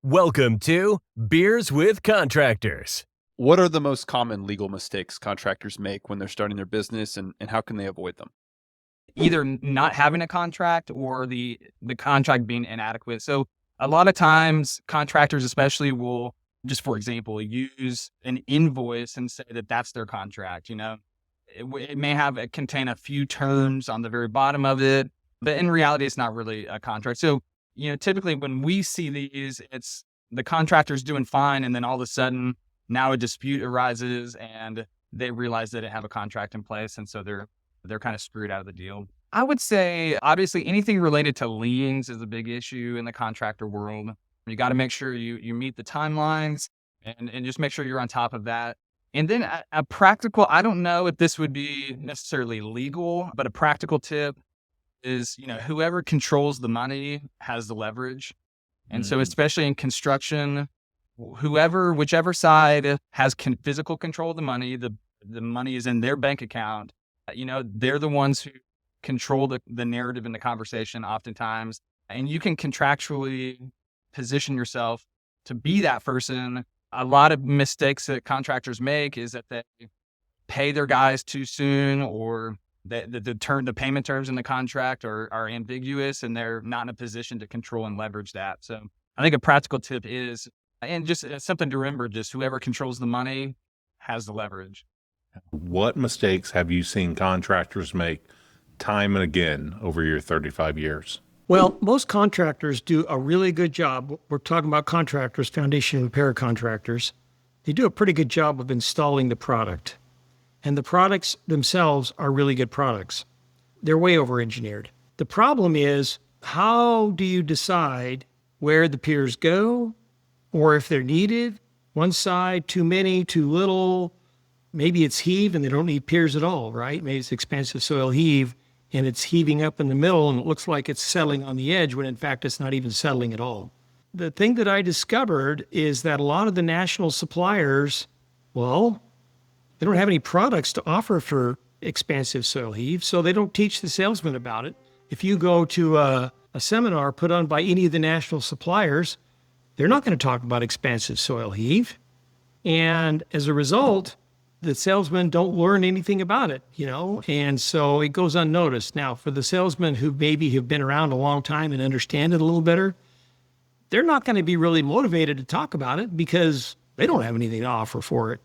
Welcome to Beers with Contractors. What are the most common legal mistakes contractors make when they're starting their business, and how can they avoid them? Either not having a contract or the contract being inadequate. So a lot of times contractors especially will just, for example, use an invoice and say that that's their contract. It may contain a few terms on the very bottom of it, but in reality, it's not really a contract. So, typically when we see these, it's the contractor's doing fine. And then all of a sudden now a dispute arises and they realize they didn't have a contract in place. And so they're kind of screwed out of the deal. I would say, obviously, anything related to liens is a big issue in the contractor world. You got to make sure you meet the timelines and just make sure you're on top of that. And then a practical, I don't know if this would be necessarily legal, but a practical tip is, whoever controls the money has the leverage. And so especially in construction, whichever side has physical control of the money, the money is in their bank account. They're the ones who control the narrative in the conversation oftentimes. And you can contractually position yourself to be that person. A lot of mistakes that contractors make is that they pay their guys too soon, or the payment terms in the contract are ambiguous and they're not in a position to control and leverage that. So I think a practical tip is, and just something to remember, just whoever controls the money has the leverage. What mistakes have you seen contractors make time and again over your 35 years? Well, most contractors do a really good job. We're talking about contractors, foundation repair contractors. They do a pretty good job of installing the product. And the products themselves are really good products. They're way over-engineered. The problem is, how do you decide where the piers go, or if they're needed? One side, too many, too little. Maybe it's heave and they don't need piers at all, right? Maybe it's expansive soil heave and it's heaving up in the middle and it looks like it's settling on the edge when in fact it's not even settling at all. The thing that I discovered is that a lot of the national suppliers, well, they don't have any products to offer for expansive soil heave, so they don't teach the salesman about it. If you go to a seminar put on by any of the national suppliers, they're not going to talk about expansive soil heave. And as a result, the salesmen don't learn anything about it, and so it goes unnoticed. Now, for the salesmen who maybe have been around a long time and understand it a little better, they're not going to be really motivated to talk about it because they don't have anything to offer for it.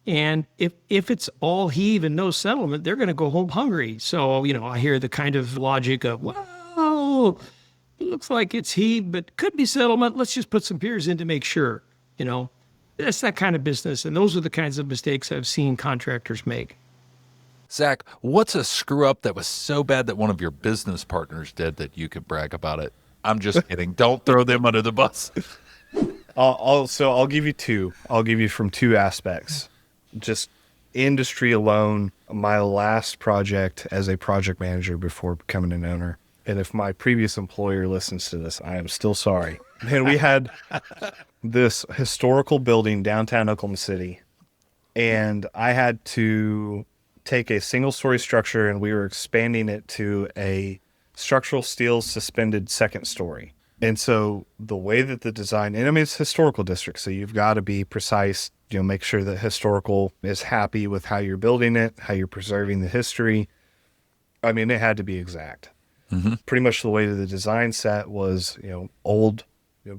And if it's all heave and no settlement, they're going to go home hungry. So, I hear the kind of logic of, well, it looks like it's heave, but could be settlement. Let's just put some piers in to make sure, That's that kind of business. And those are the kinds of mistakes I've seen contractors make. Zach, what's a screw up that was so bad that one of your business partners did that you could brag about it? I'm just kidding. Don't throw them under the bus. I'll give you two. I'll give you from two aspects. Just industry alone, my last project as a project manager before becoming an owner. And if my previous employer listens to this, I am still sorry. And we had this historical building downtown Oklahoma City, and I had to take a single-story structure and we were expanding it to a structural steel suspended second story. And so the way that the design, and I mean, it's historical district, so you've got to be precise, make sure that historical is happy with how you're building it, how you're preserving the history. I mean, it had to be exact. Mm-hmm. Pretty much the way that the design set was, old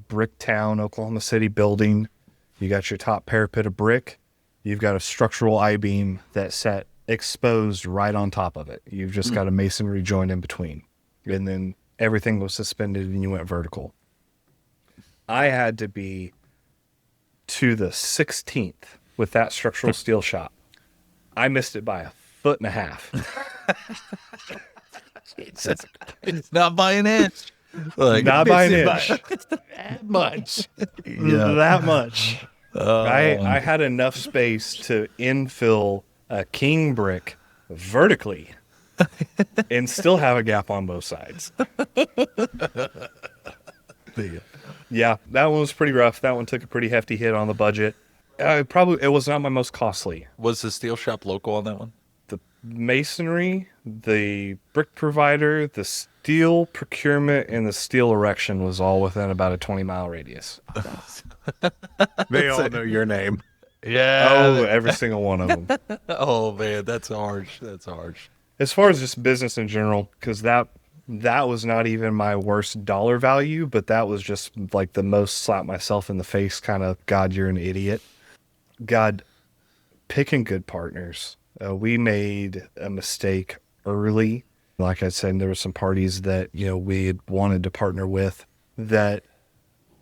brick town, Oklahoma City building. You got your top parapet of brick. You've got a structural I-beam that set exposed right on top of it. You've just got a masonry joint in between. And then everything was suspended and you went vertical. I had to be to the 16th with that structural steel shop. I missed it by 1.5 feet. Not by an inch. Not by an inch. That much. That much. I had enough space to infill a king brick vertically and still have a gap on both sides. Yeah, that one was pretty rough. That one took a pretty hefty hit on the budget. It was not my most costly. Was the steel shop local on that one? The masonry, the brick provider, the steel procurement and the steel erection was all within about a 20-mile radius. They all know your name. Yeah. Oh, every single one of them. Oh man, that's harsh. That's harsh. As far as just business in general, because that was not even my worst dollar value, but that was just like the most slap myself in the face kind of, God, you're an idiot. God, picking good partners. We made a mistake early. Like I said, there were some parties that, we had wanted to partner with that,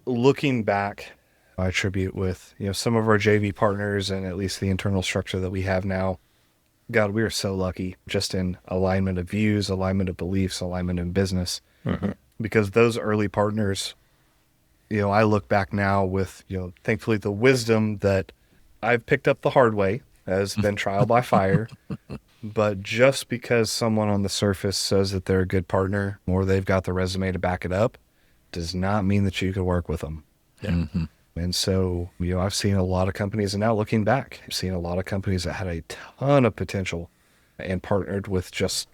looking back, I attribute with, some of our JV partners and at least the internal structure that we have now. God, we are so lucky just in alignment of views, alignment of beliefs, alignment in business, because those early partners, I look back now with, thankfully the wisdom that I've picked up the hard way has been trial by fire. But just because someone on the surface says that they're a good partner or they've got the resume to back it up does not mean that you can work with them. Yeah. Mm-hmm. And so, I've seen a lot of companies, and now looking back, I've seen a lot of companies that had a ton of potential and partnered with just,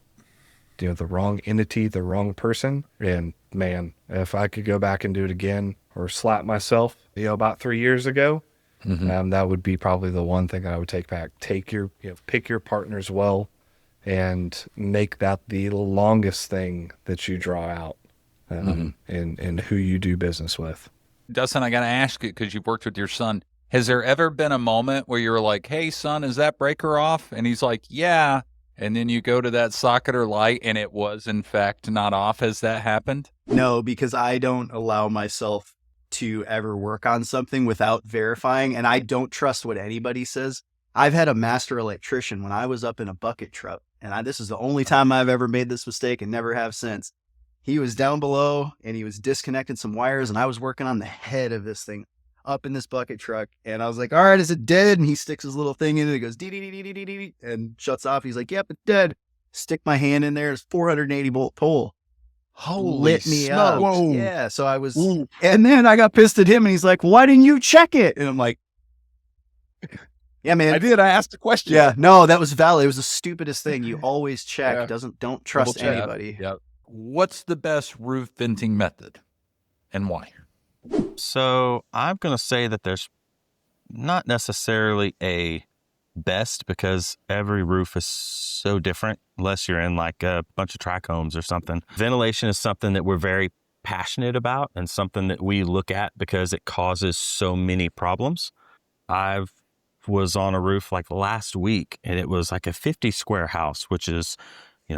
the wrong entity, the wrong person. And man, if I could go back and do it again or slap myself, about 3 years ago, that would be probably the one thing that I would take back. Pick your partners well and make that the longest thing that you draw out in who you do business with. Dustin, I got to ask you, because you've worked with your son, has there ever been a moment where you were like, hey, son, is that breaker off? And he's like, yeah. And then you go to that socket or light and it was, in fact, not off. Has that happened? No, because I don't allow myself to ever work on something without verifying, and I don't trust what anybody says. I've had a master electrician when I was up in a bucket truck, and this is the only time I've ever made this mistake and never have since. He was down below and he was disconnecting some wires, and I was working on the head of this thing up in this bucket truck. And I was like, all right, is it dead? And he sticks his little thing in it. It goes dee dee dee dee dee dee dee and shuts off. He's like, yep, it's dead. Stick my hand in there. It's 480 volt pole. Lit me up. Whoa. Yeah. So I was, and then I got pissed at him and he's like, why didn't you check it? And I'm like, yeah, man. I did. I asked a question. Yeah. No, that was valid. It was the stupidest thing. You always check. Yeah. Don't trust anybody. Yeah. What's the best roof venting method and why? So I'm going to say that there's not necessarily a best, because every roof is so different, unless you're in like a bunch of tract homes or something. Ventilation is something that we're very passionate about and something that we look at because it causes so many problems. I was on a roof like last week, and it was like a 50 square house, which is,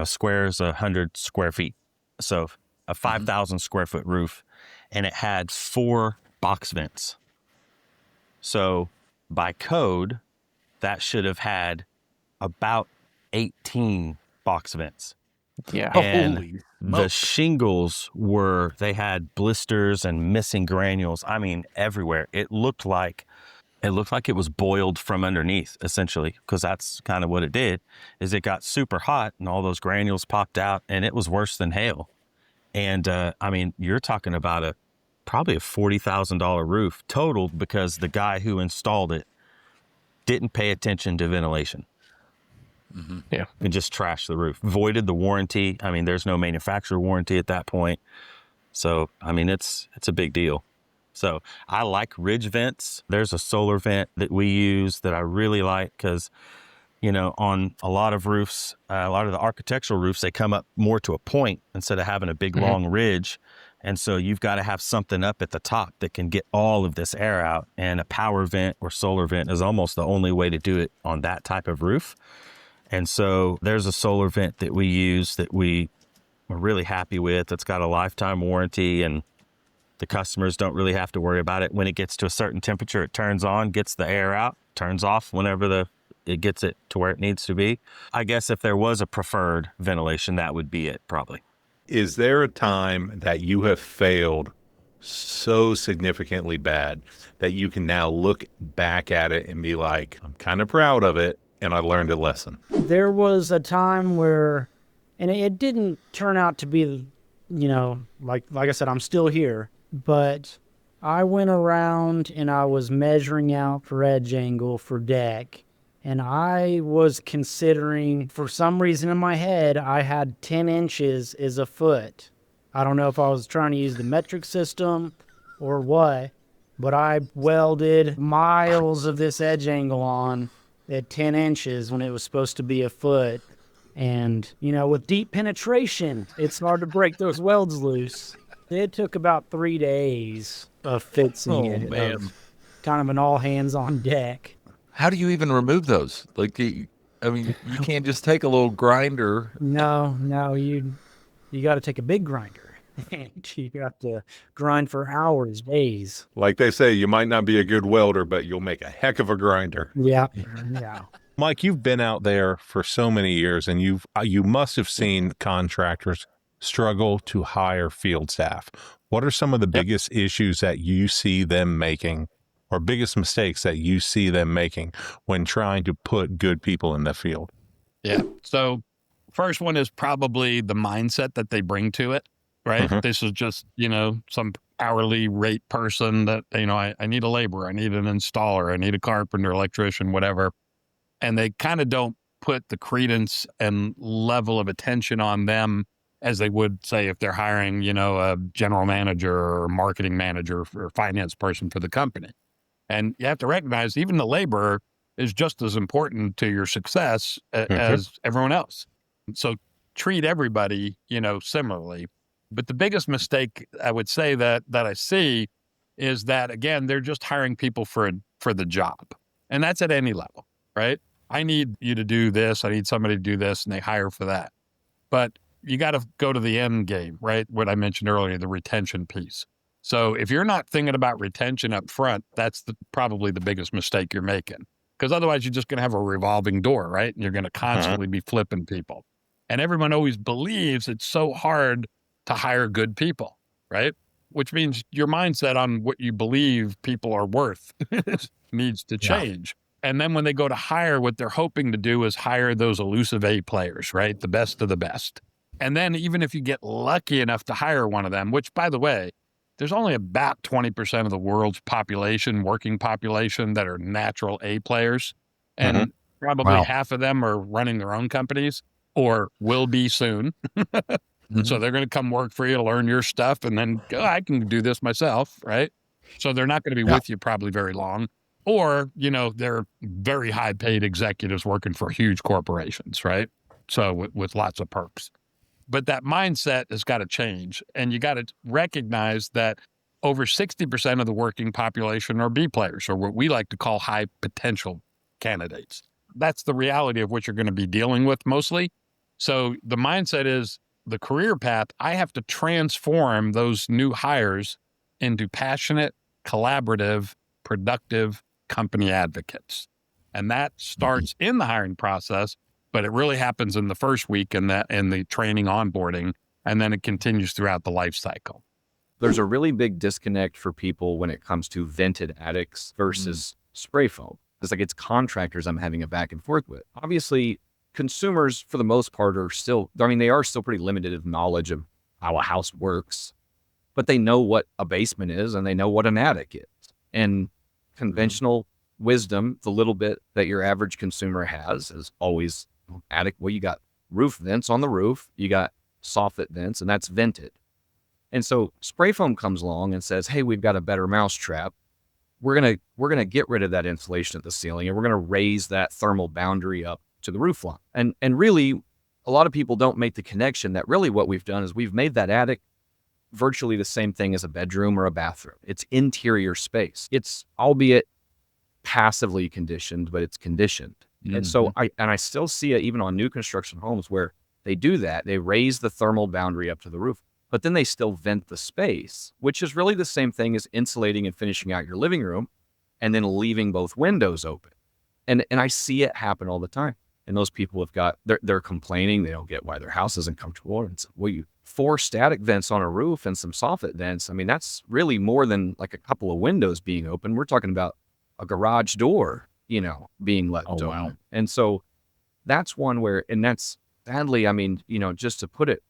square is 100 square feet. So a 5,000 square foot roof, and it had 4 box vents. So by code, that should have had about 18 box vents. Yeah. And the shingles they had blisters and missing granules. I mean, everywhere. It looked like it was boiled from underneath, essentially, because that's kind of what it did, is it got super hot and all those granules popped out, and it was worse than hail. And you're talking about probably a $40,000 roof totaled because the guy who installed it didn't pay attention to ventilation. Yeah. And just trashed the roof, voided the warranty. I mean, there's no manufacturer warranty at that point. So, it's a big deal. So I like ridge vents. There's a solar vent that we use that I really like because, on a lot of roofs, a lot of the architectural roofs, they come up more to a point instead of having a big long ridge. And so you've got to have something up at the top that can get all of this air out. And a power vent or solar vent is almost the only way to do it on that type of roof. And so there's a solar vent that we use that we are really happy with. That's got a lifetime warranty, and the customers don't really have to worry about it. When it gets to a certain temperature, it turns on, gets the air out, turns off whenever it gets it to where it needs to be. I guess if there was a preferred ventilation, that would be it probably. Is there a time that you have failed so significantly bad that you can now look back at it and be like, I'm kind of proud of it, and I learned a lesson? There was a time where, and it didn't turn out to be, like I said, I'm still here, but I went around and I was measuring out for edge angle for deck, And I was considering, for some reason in my head, I had 10 inches as a foot. I don't know if I was trying to use the metric system or what, but I welded miles of this edge angle on at 10 inches when it was supposed to be a foot. And, you know, with deep penetration, it's hard to break those welds loose. It took about 3 days of fixing it. man. Of kind of an all hands on deck. How do you even remove those? Like, I mean, you can't just take a little grinder. No, you got to take a big grinder. And you got to grind for hours, days. Like they say, you might not be a good welder, but you'll make a heck of a grinder. Yeah. Mike, you've been out there for so many years, and you must have seen contractors struggle to hire field staff. What are some of the biggest issues that you see them making, or biggest mistakes that you see them making when trying to put good people in the field? Yeah. So first one is probably the mindset that they bring to it, right? Mhm. This is just, some hourly rate person that, I need a laborer, I need an installer, I need a carpenter, electrician, whatever. And they kind of don't put the credence and level of attention on them as they would say if they're hiring, a general manager or marketing manager or finance person for the company. And you have to recognize even the laborer is just as important to your success as everyone else. So treat everybody, similarly. But the biggest mistake I would say that I see is that, again, they're just hiring people for the job. And that's at any level, right? I need you to do this. I need somebody to do this, and they hire for that. But you got to go to the end game, right? What I mentioned earlier, the retention piece. So if you're not thinking about retention up front, that's probably the biggest mistake you're making. Because otherwise you're just going to have a revolving door, right? And you're going to constantly be flipping people. And everyone always believes it's so hard to hire good people, right? Which means your mindset on what you believe people are worth needs to change. And then when they go to hire, what they're hoping to do is hire those elusive A players, right? The best of the best. And then even if you get lucky enough to hire one of them, which, by the way, there's only about 20% of the world's population, working population, that are natural A players. And probably half of them are running their own companies or will be soon. So they're going to come work for you to learn your stuff and then go, I can do this myself, right? So they're not going to be with you probably very long. Or, they're very high paid executives working for huge corporations, right? So with lots of perks. But that mindset has got to change. And you got to recognize that over 60% of the working population are B players, or what we like to call high potential candidates. That's the reality of what you're going to be dealing with mostly. So the mindset is the career path. I have to transform those new hires into passionate, collaborative, productive company advocates. And that starts in the hiring process, but it really happens in the first week in the training onboarding, and then it continues throughout the life cycle. There's a really big disconnect for people when it comes to vented attics versus spray foam. It's contractors I'm having a back and forth with. Obviously, consumers, for the most part, are still pretty limited of knowledge of how a house works, but they know what a basement is and they know what an attic is. And conventional wisdom, the little bit that your average consumer has, is always attic. Well, you got roof vents on the roof, you got soffit vents, and that's vented. And so spray foam comes along and says, hey, we've got a better mousetrap. We're gonna get rid of that insulation at the ceiling, and we're gonna raise that thermal boundary up to the roof line. And really, a lot of people don't make the connection that really what we've done is we've made that attic virtually the same thing as a bedroom or a bathroom. It's interior space. It's albeit passively conditioned, but it's conditioned. And so I still see it even on new construction homes where they do that. They raise the thermal boundary up to the roof, but then they still vent the space, which is really the same thing as insulating and finishing out your living room and then leaving both windows open. And I see it happen all the time. And those people they're complaining. They don't get why their house isn't comfortable. And it's, well, 4 static vents on a roof and some soffit vents. I mean, that's really more than like a couple of windows being open. We're talking about a garage door, being left open. Wow. And so that's one where, and that's sadly, I mean, just to put it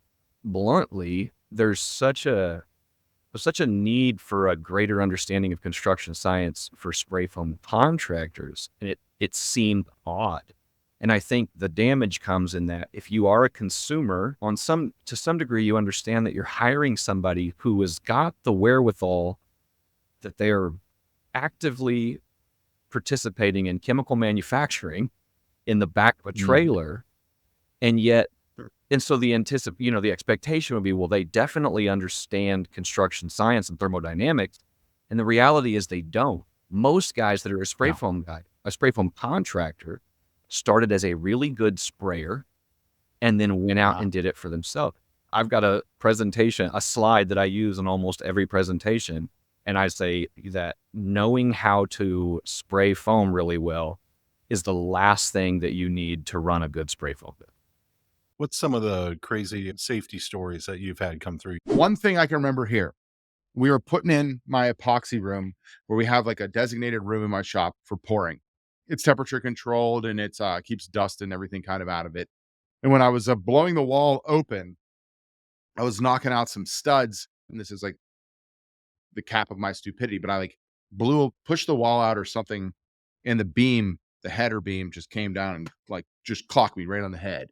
bluntly, there's such a There's such a need for a greater understanding of construction science for spray foam contractors, and it seemed odd. And I think the damage comes in that if you are a consumer, to some degree, you understand that you're hiring somebody who has got the wherewithal, that they are actively participating in chemical manufacturing in the back of a trailer, and so the expectation would be, well, they definitely understand construction science and thermodynamics, and the reality is they don't. Most guys that are a spray foam contractor, started as a really good sprayer, and then went out and did it for themselves. I've got a slide that I use in almost every presentation, and I say that knowing how to spray foam really well is the last thing that you need to run a good spray foam business. What's some of the crazy safety stories that you've had come through? One thing I can remember here, we were putting in my epoxy room where we have like a designated room in my shop for pouring. It's temperature controlled and it's keeps dust and everything kind of out of it. And when I was blowing the wall open, I was knocking out some studs, and this is like the cap of my stupidity, but I like pushed the wall out or something, and the header beam just came down and like just clocked me right on the head.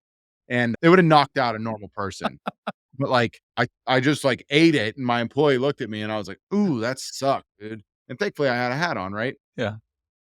And it would have knocked out a normal person. But like, I just like ate it, and my employee looked at me and I was like, ooh, that sucked, dude. And thankfully I had a hat on, right? Yeah.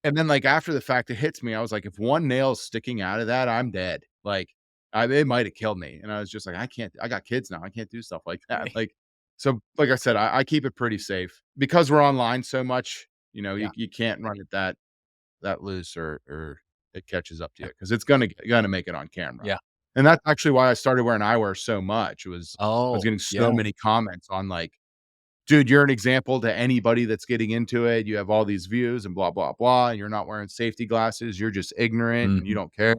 And then like after the fact, it hits me. I was like, if one nail is sticking out of that, I'm dead. Like it might have killed me. And I was just like, I got kids now. I can't do stuff like that. Like, so like I said, I keep it pretty safe because we're online so much, you can't run it that loose or it catches up to you, because it's gonna make it on camera. Yeah. And that's actually why I started wearing eyewear so much. I was getting so many comments on like, dude, you're an example to anybody that's getting into it. You have all these views and blah, blah, blah. And you're not wearing safety glasses. You're just ignorant and you don't care.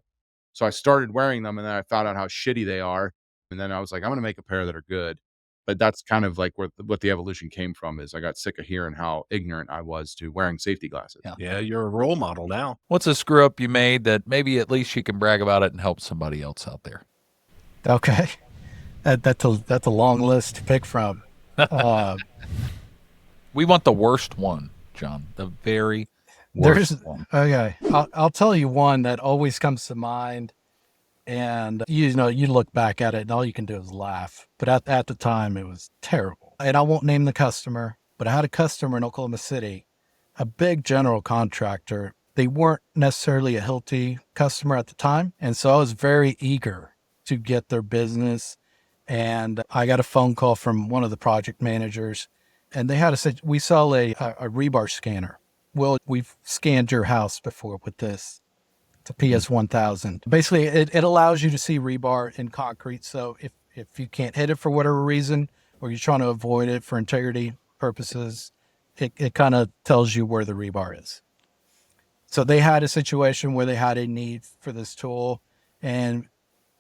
So I started wearing them, and then I found out how shitty they are. And then I was like, I'm going to make a pair that are good. But that's kind of like what the evolution came from, is I got sick of hearing how ignorant I was to wearing safety glasses. Yeah, you're a role model now. What's a screw up you made that maybe at least you can brag about it and help somebody else out there? Okay. That's a long list to pick from. We want the worst one, John. The very worst one. Okay. I'll tell you one that always comes to mind. And, you look back at it and all you can do is laugh. But at the time, it was terrible. And I won't name the customer, but I had a customer in Oklahoma City, a big general contractor. They weren't necessarily a Hilti customer at the time. And so I was very eager to get their business. And I got a phone call from one of the project managers, and they had we sell a rebar scanner. Well, we've scanned your house before with this. It's a PS1000. Basically, it allows you to see rebar in concrete. So if you can't hit it for whatever reason, or you're trying to avoid it for integrity purposes, it kind of tells you where the rebar is. So they had a situation where they had a need for this tool, and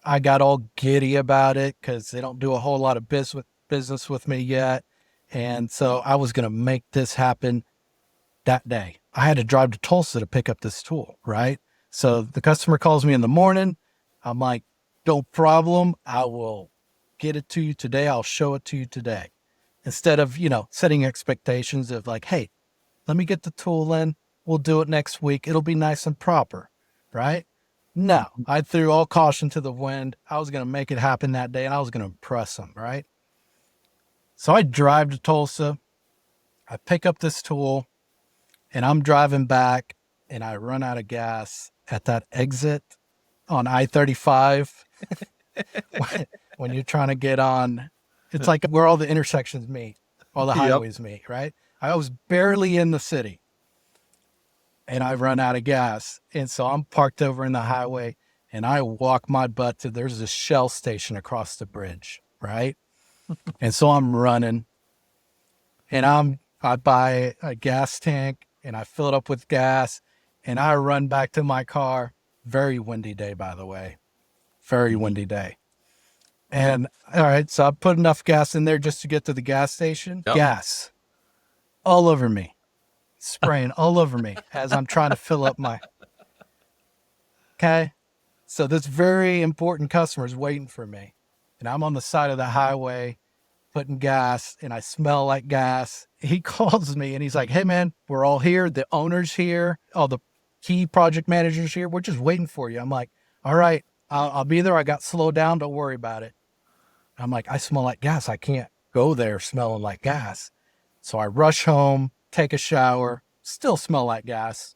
I got all giddy about it because they don't do a whole lot of business with me yet. And so I was going to make this happen that day. I had to drive to Tulsa to pick up this tool, right? So the customer calls me in the morning. I'm like, no problem. I will get it to you today. I'll show it to you today. Instead of, setting expectations of like, hey, let me get the tool in. We'll do it next week. It'll be nice and proper, right? No, I threw all caution to the wind. I was going to make it happen that day, and I was going to impress them, right? So I drive to Tulsa. I pick up this tool, and I'm driving back, and I run out of gas at that exit on I-35 when you're trying to get on. It's like where all the intersections meet, all the highways meet, right? I was barely in the city, and I run out of gas. And so I'm parked over in the highway, and I walk my butt there's a Shell station across the bridge, right? And so I'm running, and I buy a gas tank, and I fill it up with gas, and I run back to my car. Very windy day, by the way. Very windy day. And all right, so I put enough gas in there just to get to the gas station. Yep. Gas all over me, spraying all over me as I'm trying to fill up my. Okay. So this very important customer is waiting for me, and I'm on the side of the highway, putting gas and I smell like gas. He calls me and he's like, hey man, we're all here. The owner's here. All the key project managers here. We're just waiting for you. I'm like, all right, I'll be there. I got slowed down. Don't worry about it. I'm like, I smell like gas. I can't go there smelling like gas. So I rush home, take a shower, still smell like gas.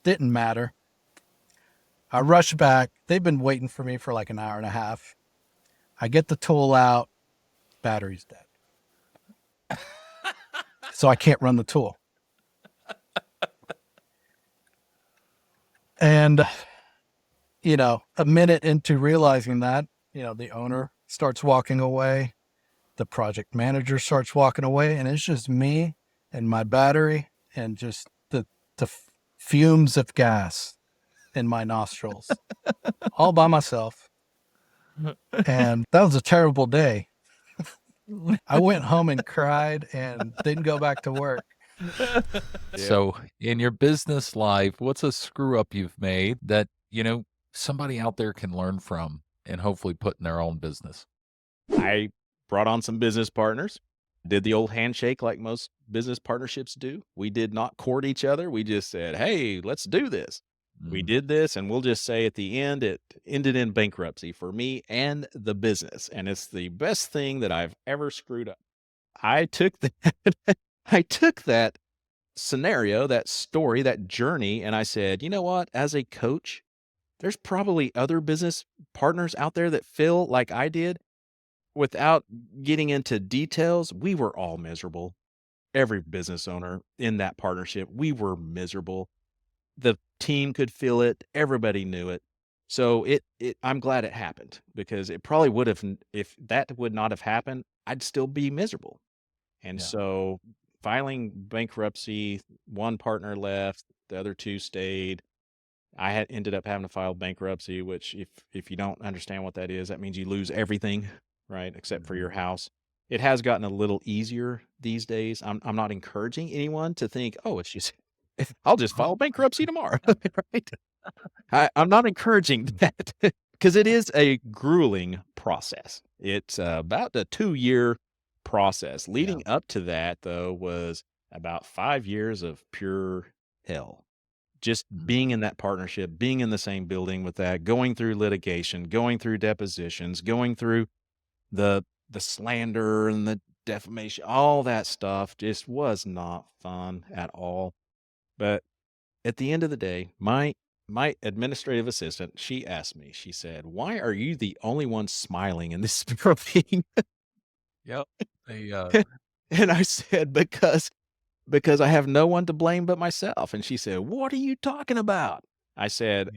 Didn't matter. I rush back. They've been waiting for me for like an hour and a half. I get the tool out. Battery's dead. So I can't run the tool. And, you know, a minute into realizing that, you know, the owner starts walking away. The project manager starts walking away, and it's just me and my battery and just the fumes of gas in my nostrils all by myself. And that was a terrible day. I went home and cried and didn't go back to work. So in your business life, what's a screw up you've made that, you know, somebody out there can learn from and hopefully put in their own business? I brought on some business partners, did the old handshake like most business partnerships do. We did not court each other. We just said, hey, let's do this. We did this, and we'll just say at the end, it ended in bankruptcy for me and the business. And it's the best thing that I've ever screwed up. I took that scenario, that story, that journey, and I said, you know what? As a coach, there's probably other business partners out there that feel like I did. Without getting into details, we were all miserable. Every business owner in that partnership, we were miserable. The team could feel it. Everybody knew it. So I'm glad it happened, because it probably would have, if that would not have happened, I'd still be miserable. And so filing bankruptcy, one partner left, the other two stayed. I had ended up having to file bankruptcy, which if you don't understand what that is, that means you lose everything, right? Except for your house. It has gotten a little easier these days. I'm not encouraging anyone to think, oh, it's just, I'll just file bankruptcy tomorrow, right? I'm not encouraging that, because it is a grueling process. It's about a 2-year process. Leading up to that, though, was about 5 years of pure hell. Just being in that partnership, being in the same building with that, going through litigation, going through depositions, going through the slander and the defamation, all that stuff just was not fun at all. But at the end of the day, my administrative assistant, she asked me, she said, why are you the only one smiling in this meeting? Yep. And I said, because I have no one to blame but myself. And she said, what are you talking about? I said,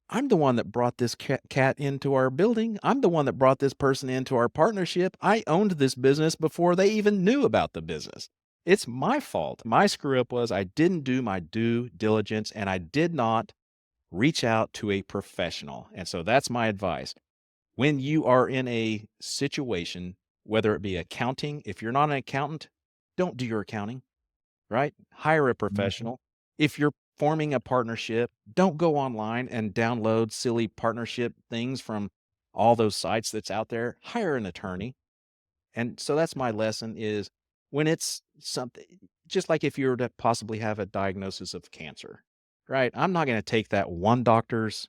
I'm the one that brought this cat into our building. I'm the one that brought this person into our partnership. I owned this business before they even knew about the business. It's my fault. My screw up was I didn't do my due diligence, and I did not reach out to a professional. And so that's my advice. When you are in a situation, whether it be accounting, if you're not an accountant, don't do your accounting, right? Hire a professional. If you're forming a partnership, don't go online and download silly partnership things from all those sites that's out there. Hire an attorney. And so that's my lesson is, when it's something, just like if you were to possibly have a diagnosis of cancer, right? I'm not going to take that one doctor's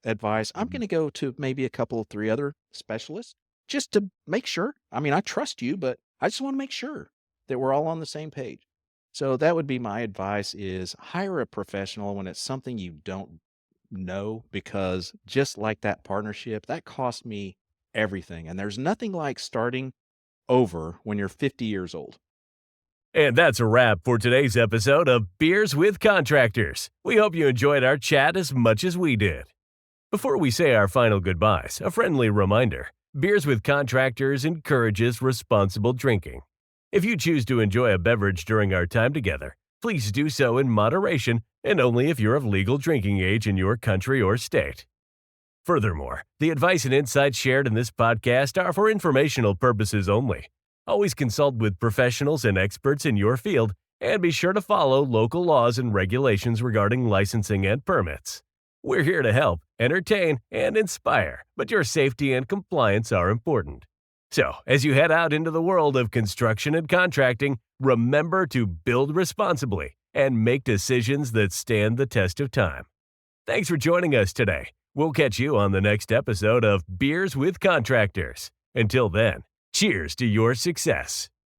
advice. I'm going to go to maybe a couple of 3 other specialists just to make sure. I mean, I trust you, but I just want to make sure that we're all on the same page. So that would be my advice, is hire a professional when it's something you don't know, because just like that partnership, that cost me everything. And there's nothing like starting over when you're 50 years old. And that's a wrap for today's episode of Beers with Contractors. We hope you enjoyed our chat as much as we did. Before we say our final goodbyes, a friendly reminder. Beers with Contractors encourages responsible drinking. If you choose to enjoy a beverage during our time together, please do so in moderation and only if you're of legal drinking age in your country or state. Furthermore, the advice and insights shared in this podcast are for informational purposes only. Always consult with professionals and experts in your field, and be sure to follow local laws and regulations regarding licensing and permits. We're here to help, entertain, and inspire, but your safety and compliance are important. So, as you head out into the world of construction and contracting, remember to build responsibly and make decisions that stand the test of time. Thanks for joining us today. We'll catch you on the next episode of Beers with Contractors. Until then, cheers to your success.